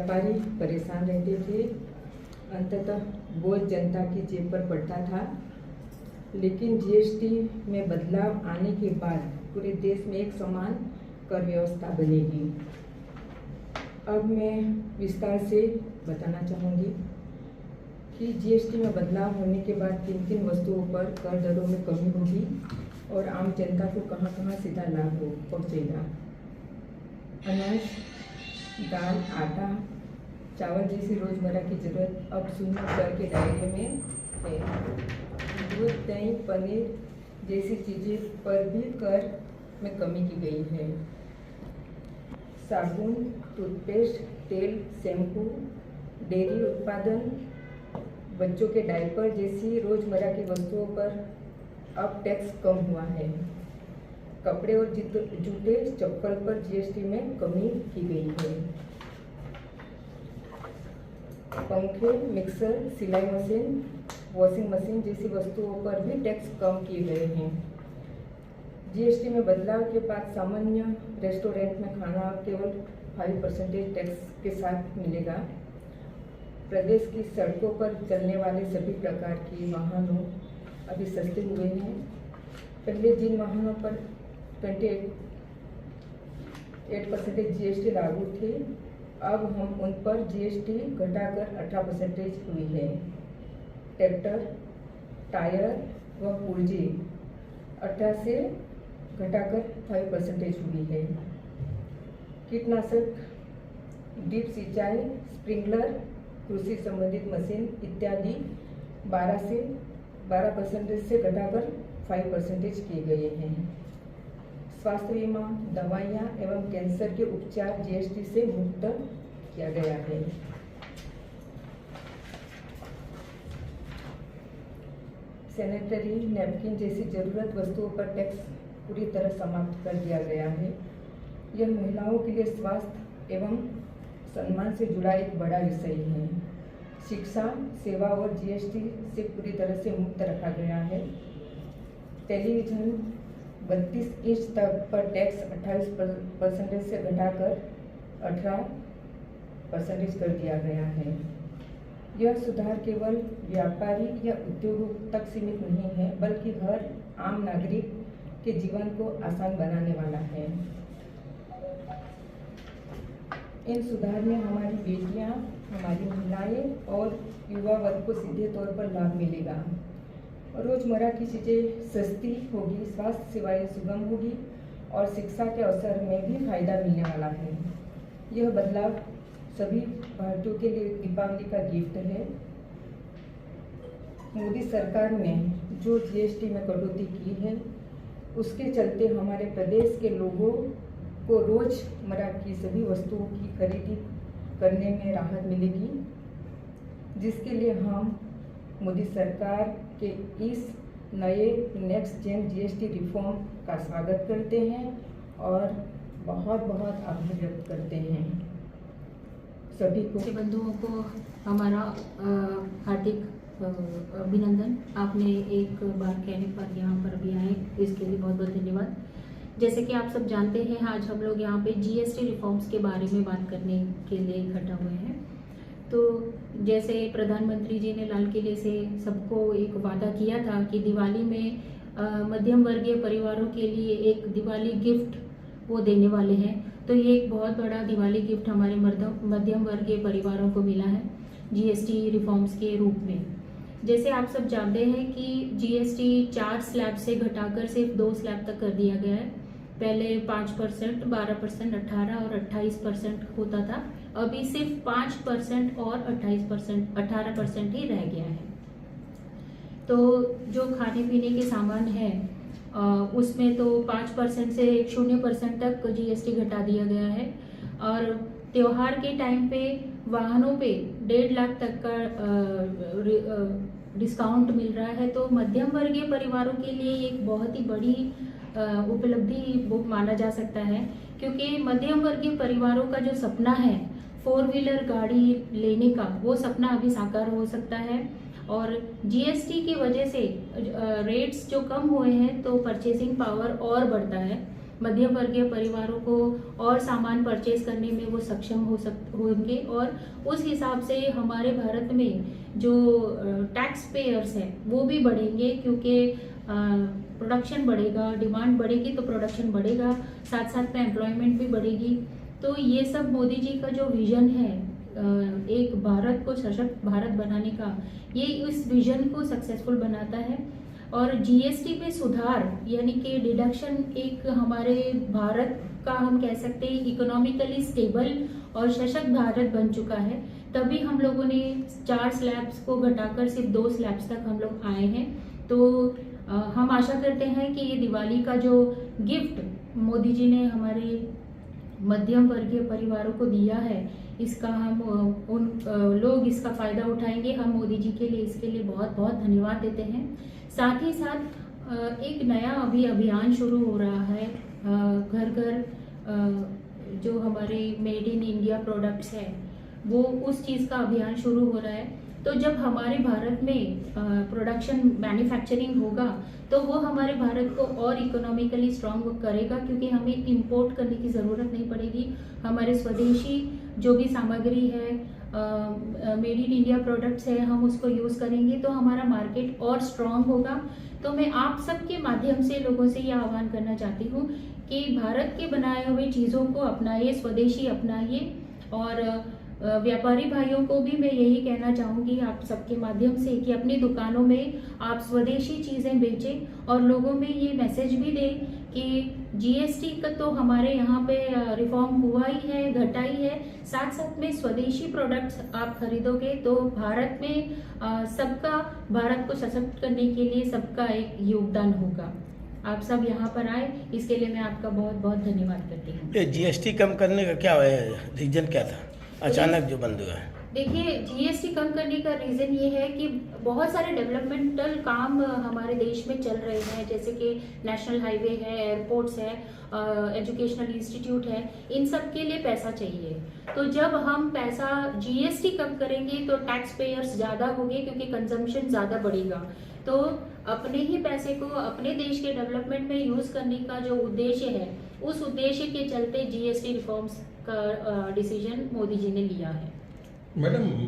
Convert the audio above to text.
व्यापारी परेशान रहते थे। अंततः बोझ जनता की जेब पर पड़ता था। लेकिन जीएसटी में बदलाव आने के बाद पूरे देश में एक समान कर व्यवस्था बनेगी। अब मैं विस्तार से बताना चाहूँगी कि जीएसटी में बदलाव होने के बाद किन किन वस्तुओं पर कर दरों में कमी होगी और आम जनता को कहाँ कहाँ सीधा लाभ पहुँचेगा। अनाज, दाल, आटा, चावल जैसी रोजमर्रा की जरूरत अब शून्य कर के दायरे में है। दूध, दही, पनीर जैसी चीज़ें पर भी कर में कमी की गई है। साबुन, टूथपेस्ट, तेल, शैम्पू, डेयरी उत्पादन, बच्चों के डायपर जैसी रोजमर्रा की वस्तुओं पर अब टैक्स कम हुआ है। कपड़े और जूते, चप्पल पर जीएसटी में कमी की गई है। पंखे, मिक्सर, सिलाई मशीन, वॉशिंग मशीन जैसी वस्तुओं पर भी टैक्स कम किए गए हैं। जीएसटी में बदलाव के बाद सामान्य रेस्टोरेंट में खाना केवल 5% टैक्स के साथ मिलेगा। प्रदेश की सड़कों पर चलने वाले सभी प्रकार के वाहनों अभी सस्ते हुए हैं। पहले जिन वाहनों पर 28% जीएसटी लागू थे, अब हम उन पर जीएसटी घटाकर 18% हुई है। ट्रैक्टर, टायर व पुर्जे 18 से घटाकर 5% हुई है। कीटनाशक, ड्रिप सिंचाई, स्प्रिंकलर, कृषि संबंधित मशीन इत्यादि 12% से घटाकर 5% किए गए हैं। स्वास्थ्य बीमा, दवाइयाँ एवं कैंसर के उपचार जीएसटी से मुक्त किया गया है। सैनिटरी नैपकिन जैसी जरूरत वस्तुओं पर टैक्स पूरी तरह समाप्त कर दिया गया है। यह महिलाओं के लिए स्वास्थ्य एवं सम्मान से जुड़ा एक बड़ा विषय है। शिक्षा, सेवा और जीएसटी से पूरी तरह से मुक्त रखा गया है। टेलीविजन 32 इंच तक पर टैक्स 28% से घटाकर 18% कर दिया गया है। यह सुधार केवल व्यापारी या उद्योगों तक सीमित नहीं है, बल्कि हर आम नागरिक के जीवन को आसान बनाने वाला है। इन सुधार में हमारी बेटियां, हमारी महिलाएं और युवा वर्ग को सीधे तौर पर लाभ मिलेगा। रोजमर्रा की चीज़ें सस्ती होगी, स्वास्थ्य सेवाएं सुगम होगी और शिक्षा के अवसर में भी फायदा मिलने वाला है। यह बदलाव सभी भारतीयों के लिए दीपावली का गिफ्ट है। मोदी सरकार ने जो जीएसटी में कटौती की है, उसके चलते हमारे प्रदेश के लोगों को रोजमर्रा की सभी वस्तुओं की खरीदी करने में राहत मिलेगी, जिसके लिए हम मोदी सरकार के इस नए नेक्स्ट जेन जीएसटी रिफॉर्म का स्वागत करते हैं और बहुत बहुत आभार व्यक्त करते हैं। सभी को बंधुओं को हमारा हार्दिक अभिनंदन। आपने एक बार कहने पर यहाँ पर भी आए, इसके लिए बहुत बहुत धन्यवाद। जैसे कि आप सब जानते हैं, आज हम लोग यहाँ पे जीएसटी रिफॉर्म्स के बारे में बात करने के लिए इकट्ठा हुए हैं। तो जैसे प्रधानमंत्री जी ने लाल किले से सबको एक वादा किया था कि दिवाली में मध्यम वर्गीय परिवारों के लिए एक दिवाली गिफ्ट वो देने वाले हैं। तो ये एक बहुत बड़ा दिवाली गिफ्ट हमारे मध्यम वर्गीय परिवारों को मिला है जीएसटी रिफॉर्म्स के रूप में। जैसे आप सब जानते हैं कि जीएसटी 4 स्लैब से घटाकर सिर्फ 2 स्लैब तक कर दिया गया है। पहले 5%, 12%, 18 और 28% होता था। अभी सिर्फ 5% और 18% ही रह गया है। तो जो खाने पीने के सामान है उसमें तो 5% से 0% तक जीएसटी घटा दिया गया है। और त्योहार के टाइम पे वाहनों पे 1.5 लाख तक का डिस्काउंट मिल रहा है। तो मध्यम वर्गीय परिवारों के लिए एक बहुत ही बड़ी उपलब्धि वो माना जा सकता है, क्योंकि मध्यम वर्गीय परिवारों का जो सपना है 4 व्हीलर गाड़ी लेने का, वो सपना अभी साकार हो सकता है। और जीएसटी की वजह से रेट्स जो कम हुए हैं तो परचेसिंग पावर और बढ़ता है। मध्यम वर्गीय परिवारों को और सामान परचेज करने में वो सक्षम होंगे, और उस हिसाब से हमारे भारत में जो टैक्स पेयर्स हैं वो भी बढ़ेंगे, क्योंकि प्रोडक्शन बढ़ेगा, डिमांड बढ़ेगी तो प्रोडक्शन बढ़ेगा, साथ साथ में एम्प्लॉयमेंट भी बढ़ेगी। तो ये सब मोदी जी का जो विजन है एक भारत को सशक्त भारत बनाने का, ये इस विजन को सक्सेसफुल बनाता है। और जीएसटी में सुधार यानी कि डिडक्शन एक हमारे भारत का, हम कह सकते हैं, इकोनॉमिकली स्टेबल और सशक्त भारत बन चुका है। तभी हम लोगों ने 4 स्लैब्स को घटाकर सिर्फ 2 स्लैब्स तक हम लोग आए हैं। तो हम आशा करते हैं कि ये दिवाली का जो गिफ्ट मोदी जी ने हमारे मध्यम वर्गीय परिवारों को दिया है, इसका हम उन लोग इसका फ़ायदा उठाएंगे। हम मोदी जी के लिए इसके लिए बहुत बहुत धन्यवाद देते हैं। साथ ही साथ एक नया अभियान शुरू हो रहा है, घर घर जो हमारे मेड इन इंडिया प्रोडक्ट्स हैं वो उस चीज़ का अभियान शुरू हो रहा है। तो जब हमारे भारत में प्रोडक्शन मैन्युफैक्चरिंग होगा तो वो हमारे भारत को और इकोनॉमिकली स्ट्रांग करेगा, क्योंकि हमें इंपोर्ट करने की ज़रूरत नहीं पड़ेगी। हमारे स्वदेशी जो भी सामग्री है, मेड इन इंडिया प्रोडक्ट्स है, हम उसको यूज़ करेंगे तो हमारा मार्केट और स्ट्रांग होगा। तो मैं आप सबके माध्यम से लोगों से यह आह्वान करना चाहती हूँ कि भारत के बनाए हुए चीज़ों को अपनाइए, स्वदेशी अपनाइए। और व्यापारी भाइयों को भी मैं यही कहना चाहूँगी आप सबके माध्यम से कि अपनी दुकानों में आप स्वदेशी चीज़ें बेचें और लोगों में ये मैसेज भी दें कि जीएसटी का तो हमारे यहाँ पे रिफॉर्म हुआ ही है, घटा ही है, साथ साथ में स्वदेशी प्रोडक्ट्स आप खरीदोगे तो भारत में सबका, भारत को सशक्त करने के लिए सबका एक योगदान होगा। आप सब यहाँ पर आए, इसके लिए मैं आपका बहुत बहुत धन्यवाद करती हूँ। ये जीएसटी कम करने का क्या रीजन क्या था, अचानक जो बंद हुआ है? देखिए, जीएसटी कम करने का रीज़न ये है कि बहुत सारे डेवलपमेंटल काम हमारे देश में चल रहे हैं, जैसे कि नेशनल हाईवे है, एयरपोर्ट्स है, एजुकेशनल इंस्टीट्यूट है, इन सब के लिए पैसा चाहिए। तो जब हम पैसा जीएसटी कम करेंगे तो टैक्स पेयर्स ज़्यादा होंगे, क्योंकि कंजम्पशन ज़्यादा बढ़ेगा। तो अपने ही पैसे को अपने देश के डेवलपमेंट में यूज़ करने का जो उद्देश्य है, उस उद्देश्य के चलते जीएसटी रिफॉर्म्स का डिसीजन मोदी जी ने लिया है। मैडम